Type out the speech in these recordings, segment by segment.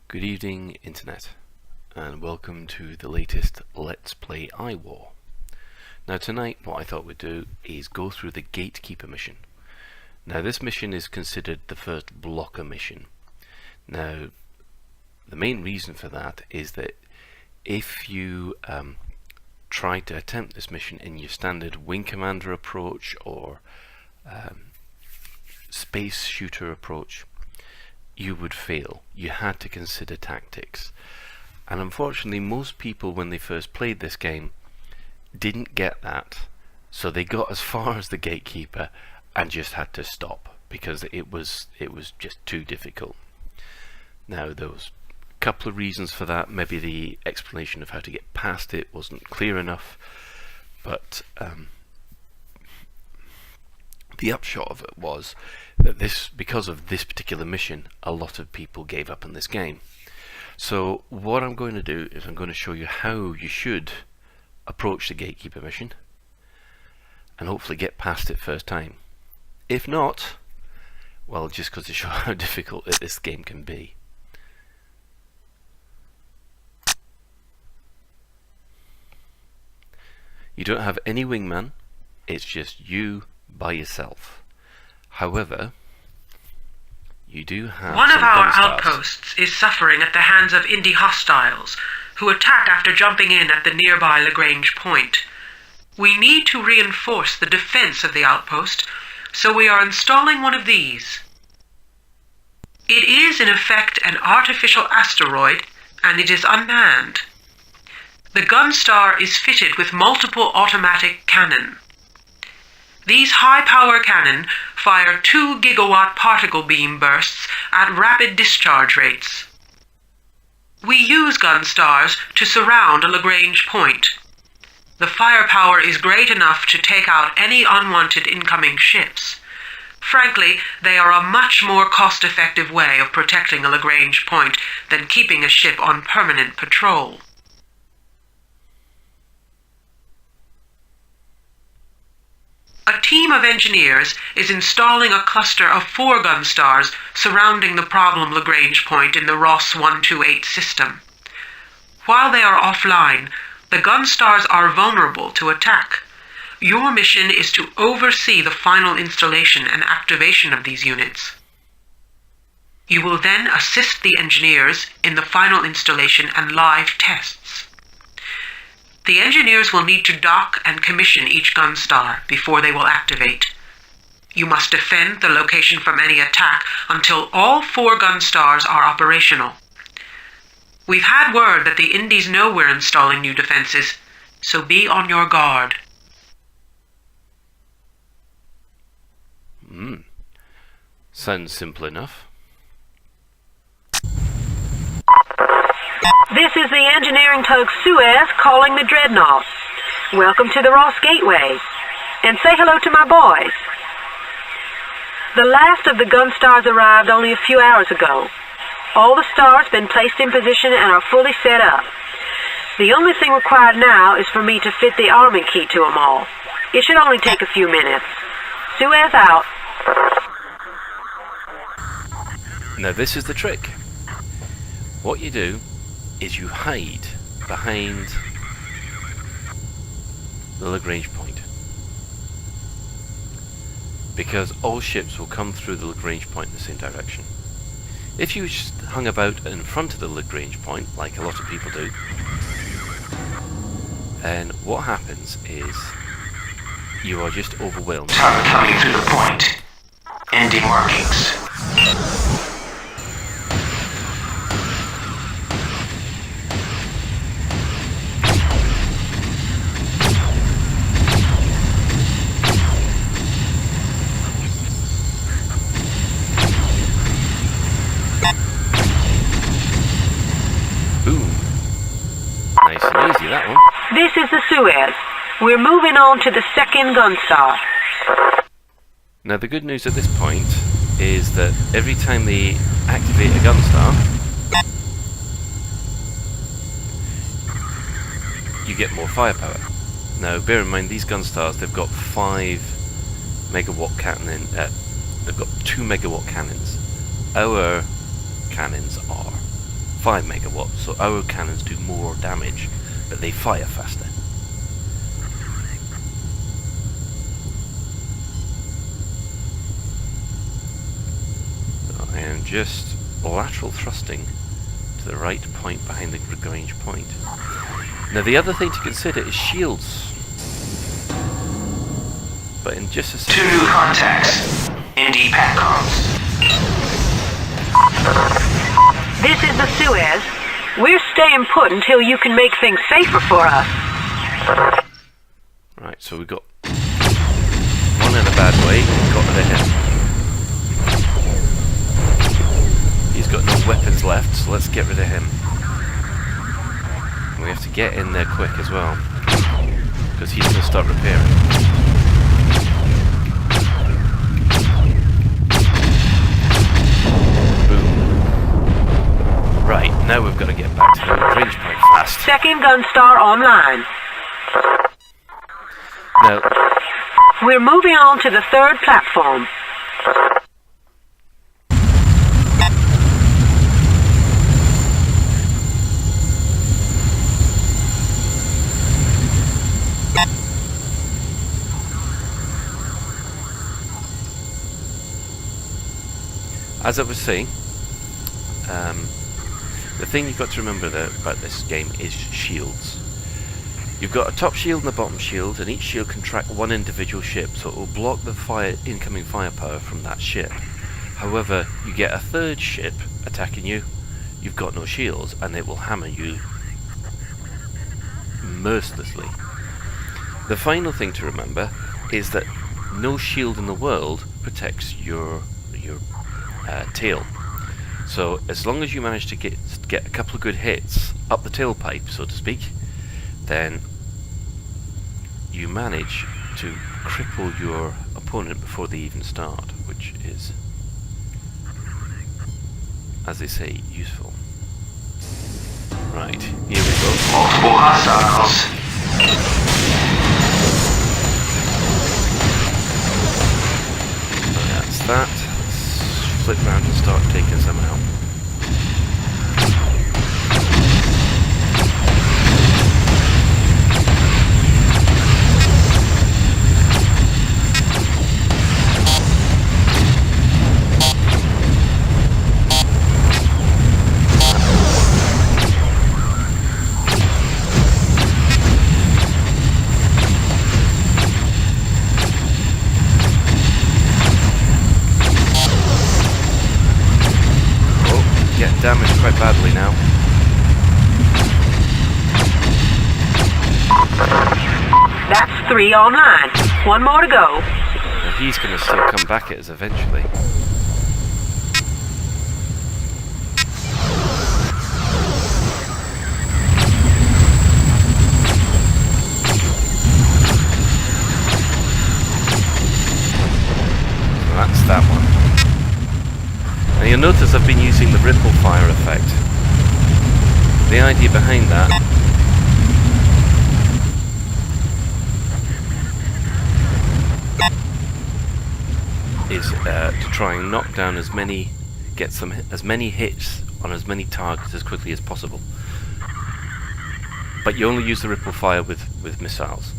Good evening, Internet, and welcome to the latest Let's Play iWar. Now tonight what I thought we'd do is go through the GateKeeper mission. Now this mission is considered the first blocker mission. Now the main reason for that is that if you try to attempt this mission in your standard wing commander approach or space shooter approach, you would fail. You had to consider tactics, and unfortunately most people when they first played this game didn't get that, so they got as far as the Gatekeeper and just had to stop because it was just too difficult. Now there was a couple of reasons for that. Maybe the explanation of how to get past it wasn't clear enough, but the upshot of it was that because of this particular mission, a lot of people gave up on this game. So what I'm going to do is I'm going to show you how you should approach the Gatekeeper mission and hopefully get past it first time. If not, well, just because to show how difficult this game can be. You don't have any wingman, it's just you by yourself. However, you do have one of our gun outposts is suffering at the hands of Indie hostiles, who attack after jumping in at the nearby Lagrange point. We need to reinforce the defense of the outpost, so we are installing one of these. It is in effect an artificial asteroid, and it is unmanned. The Gunstar is fitted with multiple automatic cannon. These high-power cannon fire 2 gigawatt particle beam bursts at rapid discharge rates. We use Gunstars to surround a Lagrange point. The firepower is great enough to take out any unwanted incoming ships. Frankly, they are a much more cost-effective way of protecting a Lagrange point than keeping a ship on permanent patrol. A team of engineers is installing a cluster of 4 Gunstars surrounding the problem Lagrange point in the Ross 128 system. While they are offline, the Gunstars are vulnerable to attack. Your mission is to oversee the final installation and activation of these units. You will then assist the engineers in the final installation and live tests. The engineers will need to dock and commission each Gunstar before they will activate. You must defend the location from any attack until all 4 Gunstars are operational. We've had word that the Indies know we're installing new defenses, so be on your guard. Sounds simple enough. This is the engineering tug Suez calling the Dreadnought. Welcome to the Ross Gateway. And say hello to my boys. The last of the Gunstars arrived only a few hours ago. All the stars have been placed in position and are fully set up. The only thing required now is for me to fit the arming key to them all. It should only take a few minutes. Suez out. Now this is the trick. What you do is you hide behind the Lagrange point, because all ships will come through the Lagrange point in the same direction. If you just hung about in front of the Lagrange point, like a lot of people do, then what happens is you are just overwhelmed. Target coming through the point. Ending markings. Boom. Nice and easy, that one. This is the Suez. We're moving on to the second Gunstar. Now the good news at this point is that every time they activate a Gunstar, you get more firepower. Now bear in mind these Gunstars, they've got 5 megawatt cannon. They've got 2 megawatt cannons. Our cannons are 5 megawatts, so our cannons do more damage, but they fire faster. So I am just lateral thrusting to the right point behind the Lagrange point. Now the other thing to consider is shields. But in just a second... 2 new contacts. ND PATCOMs. This is the Suez. We're staying put until you can make things safer for us. Right, so we got one in a bad way, got rid of him. He's got no weapons left, so let's get rid of him. And we have to get in there quick as well, because he's going to start repairing. Right, now we've got to get back to the range point fast. Second gun star online. Now, We're moving on to the third platform. as I was saying, the thing you've got to remember about this game is shields. You've got a top shield and a bottom shield, and each shield can track one individual ship, so it will block the incoming firepower from that ship. However, you get a third ship attacking you, you've got no shields, and it will hammer you mercilessly. The final thing to remember is that no shield in the world protects your tail. So as long as you manage to get a couple of good hits up the tailpipe, so to speak, then you manage to cripple your opponent before they even start, which is, as they say, useful. Right, here we go. Multiple hostiles. That's that. Let's flip round and start taking some out. Damaged quite badly now. That's 3 online. 1 more to go. And he's going to still come back at us eventually. So that's that one. Now you'll notice I've been using the ripple fire effect. The idea behind that is to try and knock down as many hits on as many targets as quickly as possible. But you only use the ripple fire with missiles.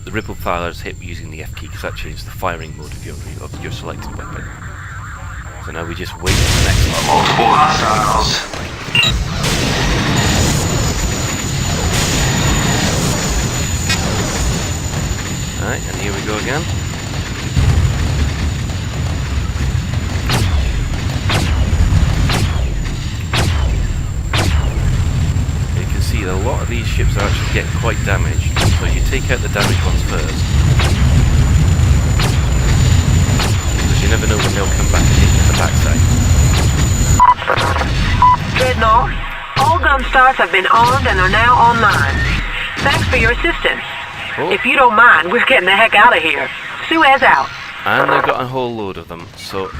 The ripple fire is hit using the F key because that changes the firing mode of your selected weapon. So now we just wait for the next one. Multiple hostiles. Alright, and here we go again. You can see that a lot of these ships are actually getting quite damaged. So you take out the damaged ones first, because you never know when they'll come back and hit you in the backside. Dreadnought, all gun stars have been armed and are now online. Thanks for your assistance. Oh. If you don't mind, we're getting the heck out of here. Suez out. And they've got a whole load of them, so...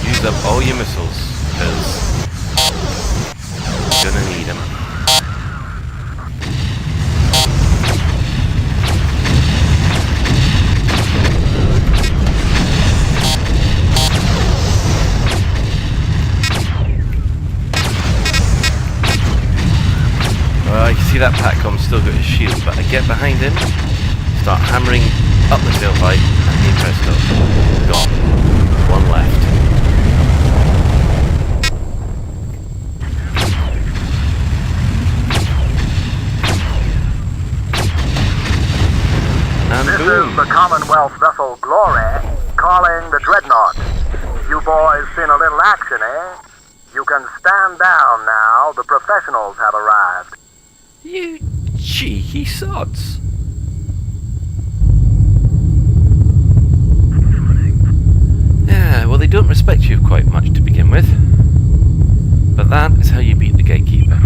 use up all your missiles, because that Patcom's still got his shield, but I get behind him, start hammering up the tailpipe, and he presto. Gone. One left. And This boom. is the Commonwealth vessel Glory, calling the Dreadnought. You boys seen a little action, eh? You can stand down now. The professionals have arrived. You cheeky sods. Yeah, well, they don't respect you quite much to begin with. But that is how you beat the Gatekeeper.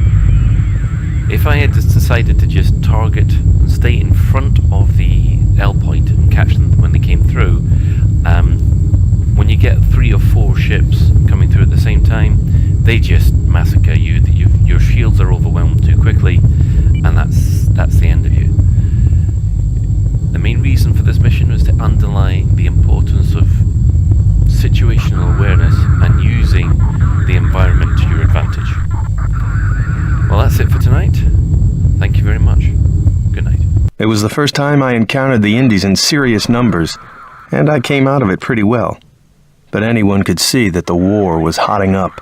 If I had just decided to just target and stay in front of the L point and catch them when they came through, when you get 3 or 4 ships coming through at the same time, they just massacre you. Your shields are overwhelmed too quickly, and that's the end of you. The main reason for this mission was to underline the importance of situational awareness and using the environment to your advantage. Well, that's it for tonight. Thank you very much. Good night. It was the first time I encountered the Indies in serious numbers, and I came out of it pretty well. But anyone could see that the war was hotting up.